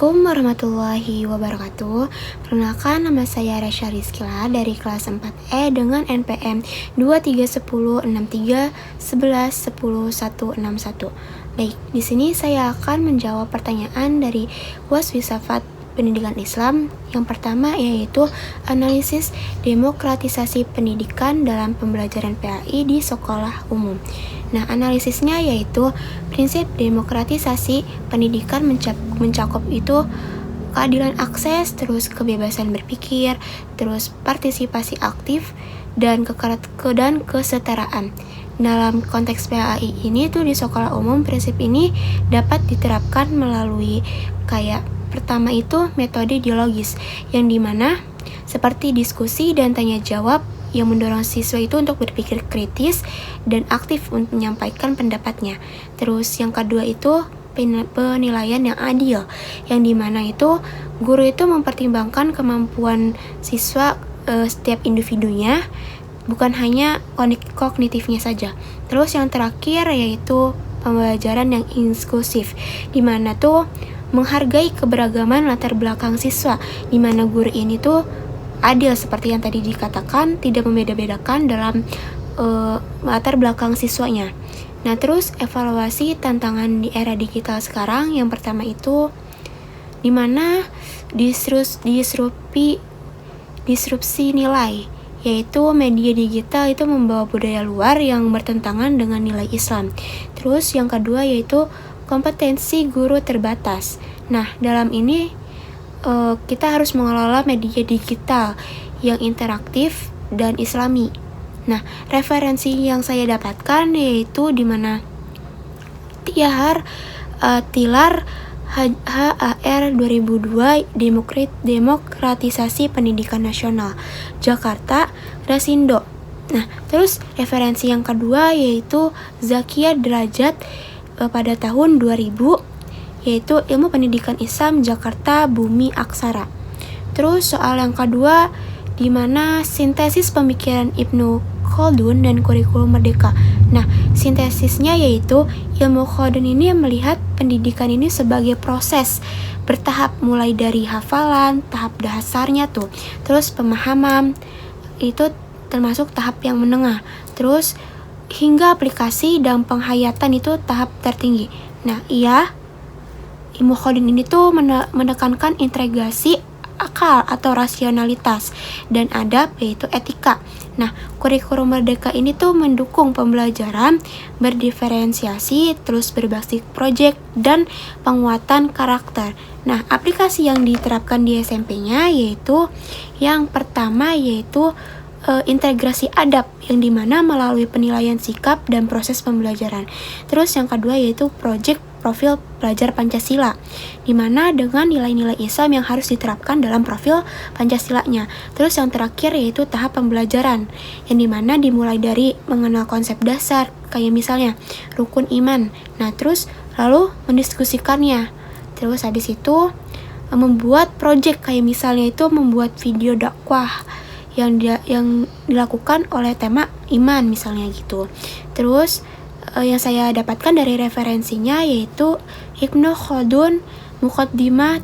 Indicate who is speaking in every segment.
Speaker 1: Assalamualaikum warahmatullahi wabarakatuh. Perkenalkan, nama saya Resya Rizkila dari kelas 4E dengan NPM 23106311116161. Baik, di sini saya akan menjawab pertanyaan dari UAS Filsafat Pendidikan Islam. Yang pertama yaitu analisis demokratisasi pendidikan dalam pembelajaran PAI di sekolah umum. Nah, analisisnya yaitu prinsip demokratisasi pendidikan mencakup itu keadilan akses, terus kebebasan berpikir, terus partisipasi aktif, dan kesetaraan. Dalam konteks PAI ini tuh di sekolah umum, prinsip ini dapat diterapkan melalui pertama itu metode dialogis, yang dimana seperti diskusi dan tanya jawab yang mendorong siswa itu untuk berpikir kritis dan aktif untuk menyampaikan pendapatnya. Terus yang kedua itu penilaian yang adil, yang dimana itu guru itu mempertimbangkan kemampuan siswa setiap individunya, bukan hanya kognitifnya saja. Terus yang terakhir yaitu pembelajaran yang inklusif, dimana tuh menghargai keberagaman latar belakang siswa, dimana guru ini tuh adil seperti yang tadi dikatakan, tidak membeda-bedakan dalam latar belakang siswanya. Nah, terus evaluasi tantangan di era digital sekarang, yang pertama itu dimana disrupsi nilai, yaitu media digital itu membawa budaya luar yang bertentangan dengan nilai Islam. Terus yang kedua yaitu kompetensi guru terbatas. Nah, dalam ini kita harus mengelola media digital yang interaktif dan islami. Nah, referensi yang saya dapatkan yaitu di mana Tilar HAR 2002 Demokratisasi Pendidikan Nasional, Jakarta, Rasindo. Nah, terus referensi yang kedua yaitu Zakia Derajat pada tahun 2000, yaitu Ilmu Pendidikan Islam, Jakarta, Bumi Aksara. Terus soal yang kedua, di mana sintesis pemikiran Ibnu Khaldun dan kurikulum merdeka. Nah, sintesisnya yaitu ilmu Khaldun ini melihat pendidikan ini sebagai proses bertahap, mulai dari hafalan, tahap dasarnya tuh, terus pemahaman, itu termasuk tahap yang menengah, terus hingga aplikasi dan penghayatan itu tahap tertinggi. Nah, Ilmu Khaldun ini tuh menekankan integrasi akal atau rasionalitas dan adab, yaitu etika. Nah, kurikulum merdeka ini tuh mendukung pembelajaran berdiferensiasi, terus berbasis proyek dan penguatan karakter. Nah, aplikasi yang diterapkan di SMP-nya yaitu yang pertama yaitu integrasi adab, yang dimana melalui penilaian sikap dan proses pembelajaran. Terus yang kedua yaitu proyek profil pelajar Pancasila, dimana dengan nilai-nilai Islam yang harus diterapkan dalam profil Pancasilanya. Terus yang terakhir yaitu tahap pembelajaran, yang dimana dimulai dari mengenal konsep dasar, kayak misalnya rukun iman. Nah, terus lalu mendiskusikannya. Terus habis itu membuat proyek, kayak misalnya itu membuat video dakwah yang dilakukan oleh tema iman misalnya gitu. Terus yang saya dapatkan dari referensinya yaitu Ibnu Khaldun Muqaddimah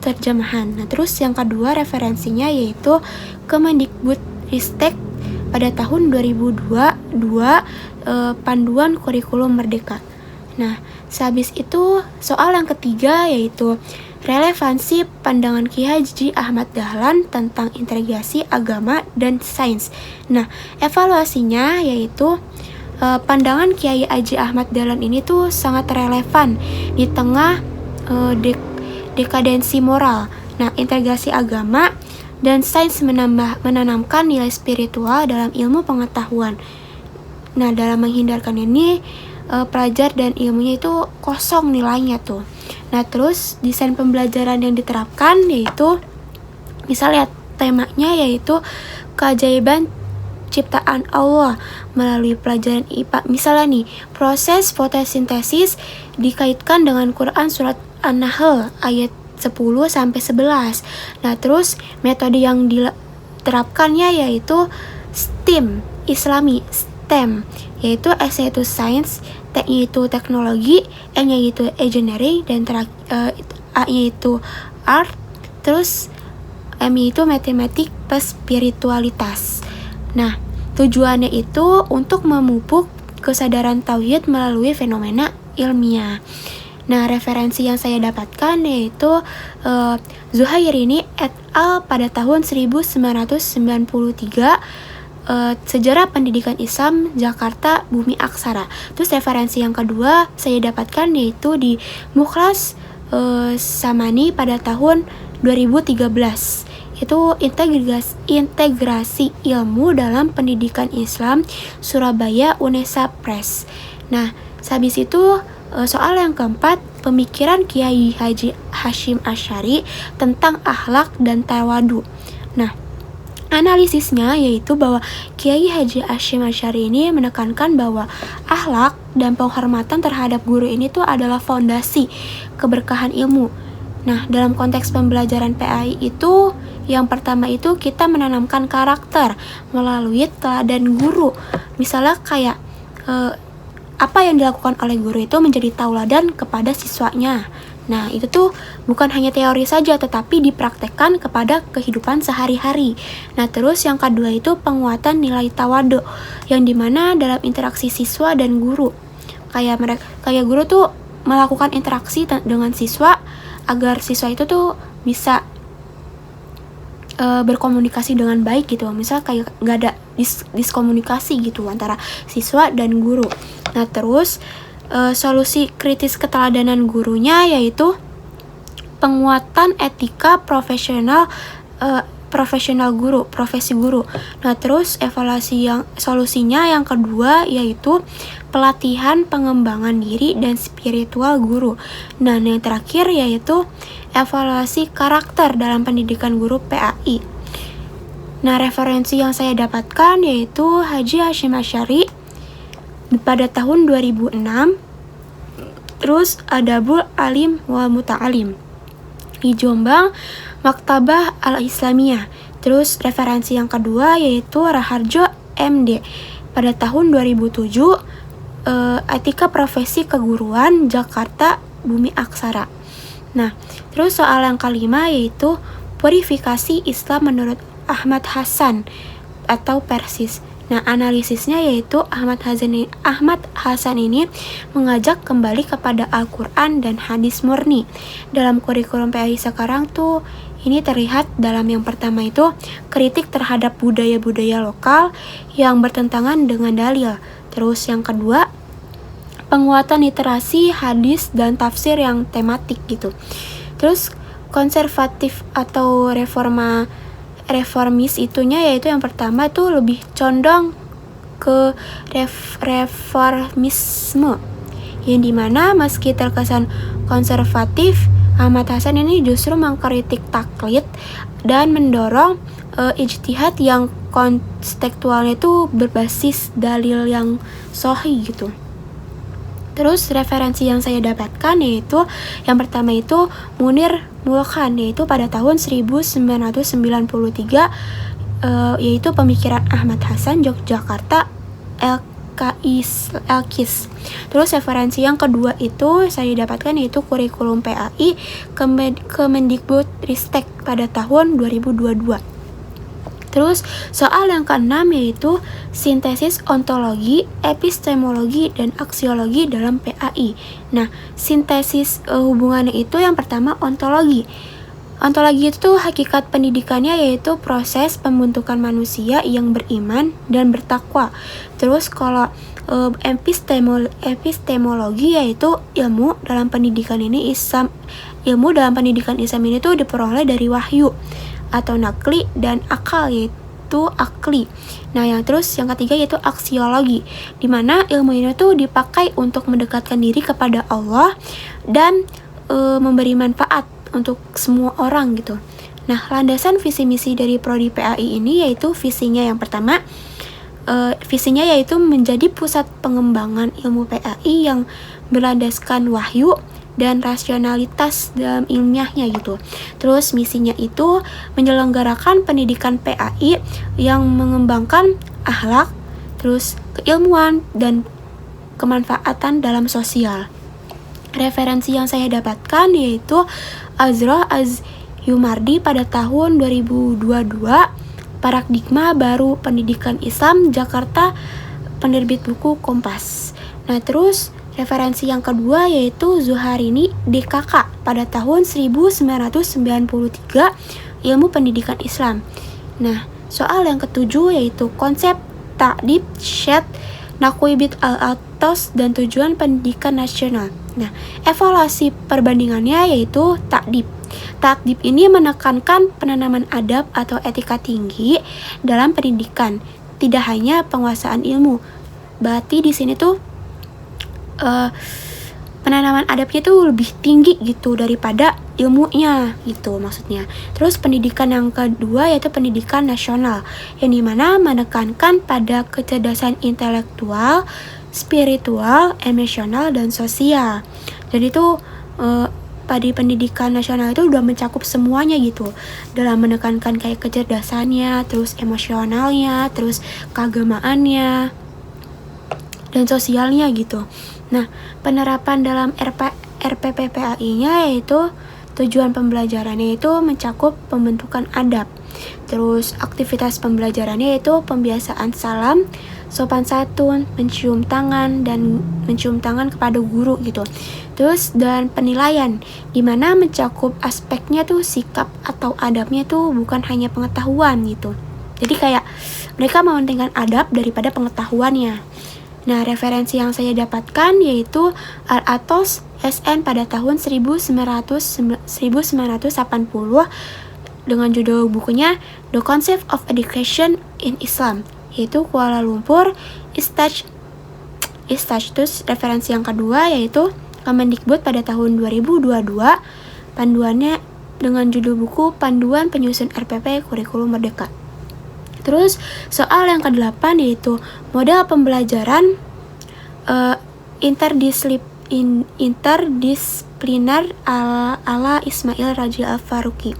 Speaker 1: Terjemahan. Nah, terus yang kedua referensinya yaitu Kemendikbudristek pada tahun 2002 Panduan Kurikulum Merdeka. Nah, sehabis itu soal yang ketiga yaitu relevansi pandangan Ki Haji Ahmad Dahlan tentang integrasi agama dan sains. Nah, evaluasinya yaitu pandangan Kiai Haji Ahmad Dahlan ini tuh sangat relevan di tengah dekadensi moral. Nah, integrasi agama dan sains menanamkan nilai spiritual dalam ilmu pengetahuan. Nah, dalam menghindarkan ini pelajar dan ilmunya itu kosong nilainya tuh. Nah, terus desain pembelajaran yang diterapkan yaitu misalnya temanya yaitu keajaiban ciptaan Allah melalui pelajaran IPA. Misalnya nih, proses fotosintesis dikaitkan dengan Quran surat An-Nahl ayat 10 sampai 11. Nah, terus metode yang diterapkannya yaitu STEAM, Islami, STEM, yaitu S yaitu science, T yaitu teknologi, N yaitu engineering, dan A-nya itu art, terus M-nya itu matematik plus spiritualitas. Nah, tujuannya itu untuk memupuk kesadaran tauhid melalui fenomena ilmiah. Nah, referensi yang saya dapatkan yaitu Zuhairini et al. Pada tahun 1993, Sejarah Pendidikan Islam Jakarta Bumi Aksara. Terus referensi yang kedua saya dapatkan yaitu di Mukhlas Samani pada tahun 2013. Itu integrasi ilmu dalam pendidikan Islam Surabaya Unesa Press. Nah, habis itu soal yang keempat, pemikiran Kiai Haji Hashim Asy'ari tentang akhlak dan tawadu. Nah, analisisnya yaitu bahwa Kiai Haji Hashim Asy'ari ini menekankan bahwa akhlak dan penghormatan terhadap guru ini tuh adalah fondasi keberkahan ilmu. Nah, dalam konteks pembelajaran PAI itu, yang pertama itu kita menanamkan karakter melalui teladan guru. Misalnya kayak apa yang dilakukan oleh guru itu menjadi tauladan kepada siswanya. Nah, itu tuh bukan hanya teori saja, tetapi dipraktekkan kepada kehidupan sehari-hari. Nah, terus yang kedua itu penguatan nilai tawadu, yang dimana dalam interaksi siswa dan guru. Kayak guru tuh melakukan interaksi dengan siswa agar siswa itu tuh bisa berkomunikasi dengan baik gitu. Misal kayak nggak ada diskomunikasi gitu antara siswa dan guru. Nah, terus solusi kritis keteladanan gurunya yaitu penguatan etika profesional guru, profesi guru. Nah, terus solusinya yang kedua yaitu pelatihan pengembangan diri dan spiritual guru. Nah, yang terakhir yaitu evaluasi karakter dalam pendidikan guru PAI. Nah, referensi yang saya dapatkan yaitu Haji Hashim Asy'ari pada tahun 2006, terus Adabul Alim wal Muta'alim di Jombang, Maktabah Al-Islamiyah. Terus referensi yang kedua yaitu Raharjo MD pada tahun 2007, Etika Profesi Keguruan Jakarta Bumi Aksara. Nah, terus soal yang kelima yaitu purifikasi Islam menurut Ahmad Hasan atau Persis. Nah, analisisnya yaitu Ahmad Hasan ini mengajak kembali kepada Al-Quran dan hadis murni. Dalam kurikulum PAI sekarang tuh ini terlihat dalam yang pertama itu kritik terhadap budaya-budaya lokal yang bertentangan dengan dalil. Terus yang kedua, penguatan literasi hadis dan tafsir yang tematik gitu. Terus konservatif atau reformis itunya yaitu yang pertama itu lebih condong ke reformisme, yang dimana meski terkesan konservatif, Ahmad Hasan ini justru mengkritik taklid dan mendorong ijtihad yang kontekstualnya itu berbasis dalil yang sahih gitu. Terus referensi yang saya dapatkan yaitu yang pertama itu Munir Mulkhan, yaitu pada tahun 1993, yaitu pemikiran Ahmad Hasan Yogyakarta Elkis. Terus referensi yang kedua itu saya dapatkan yaitu kurikulum PAI Kemendikbudristek pada tahun 2022. Terus soal yang keenam yaitu sintesis ontologi, epistemologi, dan aksiologi dalam PAI. Nah, sintesis hubungannya itu yang pertama ontologi. Ontologi itu hakikat pendidikannya yaitu proses pembentukan manusia yang beriman dan bertakwa. Terus kalau epistemologi yaitu ilmu dalam pendidikan Islam ini tuh diperoleh dari wahyu atau nakli dan akal yaitu akli. Nah, yang ketiga yaitu aksiologi, di mana ilmu ini tuh dipakai untuk mendekatkan diri kepada Allah dan memberi manfaat untuk semua orang gitu. Nah, landasan visi misi dari prodi PAI ini yaitu visinya yang pertama, visinya yaitu menjadi pusat pengembangan ilmu PAI yang berlandaskan wahyu dan rasionalitas dalam ilmiahnya gitu. Terus misinya itu menyelenggarakan pendidikan PAI yang mengembangkan akhlak, terus keilmuan dan kemanfaatan dalam sosial. Referensi yang saya dapatkan yaitu Azra Az-Yumardi pada tahun 2022, Paradigma Baru Pendidikan Islam, Jakarta, penerbit buku Kompas. Nah, terus referensi yang kedua yaitu Zuharini DKK pada tahun 1993, Ilmu Pendidikan Islam. Nah, soal yang ketujuh yaitu konsep ta'dib, syad, nakwibit al-atos, dan tujuan pendidikan nasional. Nah, evaluasi perbandingannya yaitu ta'dib. Ta'dib ini menekankan penanaman adab atau etika tinggi dalam pendidikan, tidak hanya penguasaan ilmu. Berarti di sini tuh penanaman adabnya tuh lebih tinggi gitu daripada ilmunya gitu maksudnya. Terus pendidikan yang kedua yaitu pendidikan nasional, yang dimana menekankan pada kecerdasan intelektual, spiritual, emosional, dan sosial. Jadi tuh pada pendidikan nasional itu udah mencakup semuanya gitu, dalam menekankan kayak kecerdasannya, terus emosionalnya, terus keagamaannya, dan sosialnya gitu. Nah, penerapan dalam RPPPAI-nya yaitu tujuan pembelajarannya itu mencakup pembentukan adab. Terus aktivitas pembelajarannya yaitu pembiasaan salam, sopan santun, mencium tangan kepada guru gitu. Terus dan penilaian, dimana mencakup aspeknya tuh sikap atau adabnya tuh bukan hanya pengetahuan gitu. Jadi kayak mereka mementingkan adab daripada pengetahuannya. Nah, referensi yang saya dapatkan yaitu Al-Atos SN pada tahun 1980 dengan judul bukunya The Concept of Education in Islam, yaitu Kuala Lumpur Istaj. Terus referensi yang kedua yaitu Kemendikbud pada tahun 2022, panduannya dengan judul buku Panduan Penyusun RPP Kurikulum Merdeka. Terus soal yang ke-8 yaitu model pembelajaran interdisipliner ala Ismail Raji Al-Faruqi,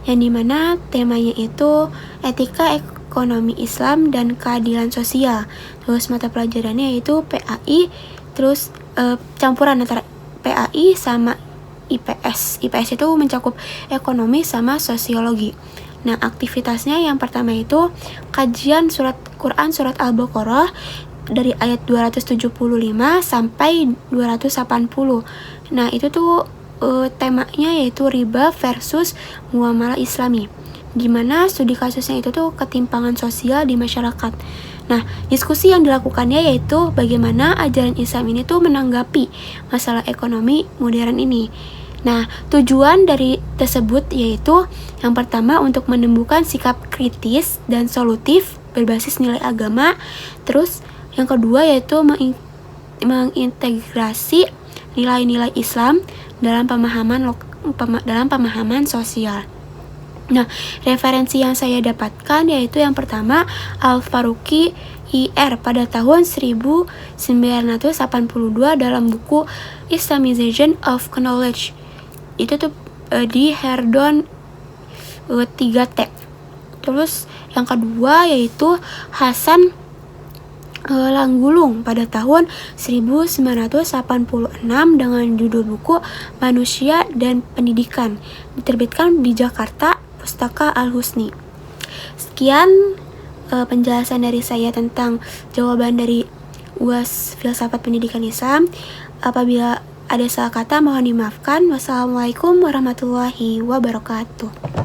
Speaker 1: yang dimana temanya itu etika ekonomi Islam dan keadilan sosial. Terus mata pelajarannya yaitu PAI, terus campuran antara PAI sama IPS. IPS itu mencakup ekonomi sama sosiologi. Nah, aktivitasnya yang pertama itu kajian Quran surat Al-Baqarah dari ayat 275 sampai 280. Nah, itu tuh temanya yaitu riba versus muamalah Islami. Gimana studi kasusnya itu tuh ketimpangan sosial di masyarakat. Nah, diskusi yang dilakukannya yaitu bagaimana ajaran Islam ini tuh menanggapi masalah ekonomi modern ini. Nah, tujuan dari tersebut yaitu yang pertama untuk menemukan sikap kritis dan solutif berbasis nilai agama. Terus yang kedua yaitu mengintegrasi nilai-nilai Islam dalam pemahaman sosial. Nah, referensi yang saya dapatkan yaitu yang pertama Al-Faruqi IR pada tahun 1982 dalam buku Islamization of Knowledge. Itu tuh di Herdon 3T. Terus yang kedua yaitu Hasan Langgulung pada tahun 1986 dengan judul buku Manusia dan Pendidikan, diterbitkan di Jakarta, Pustaka Al-Husni. Sekian penjelasan dari saya tentang jawaban dari UAS Filsafat Pendidikan Islam. Apabila ada salah kata mohon dimaafkan. Wassalamualaikum warahmatullahi wabarakatuh.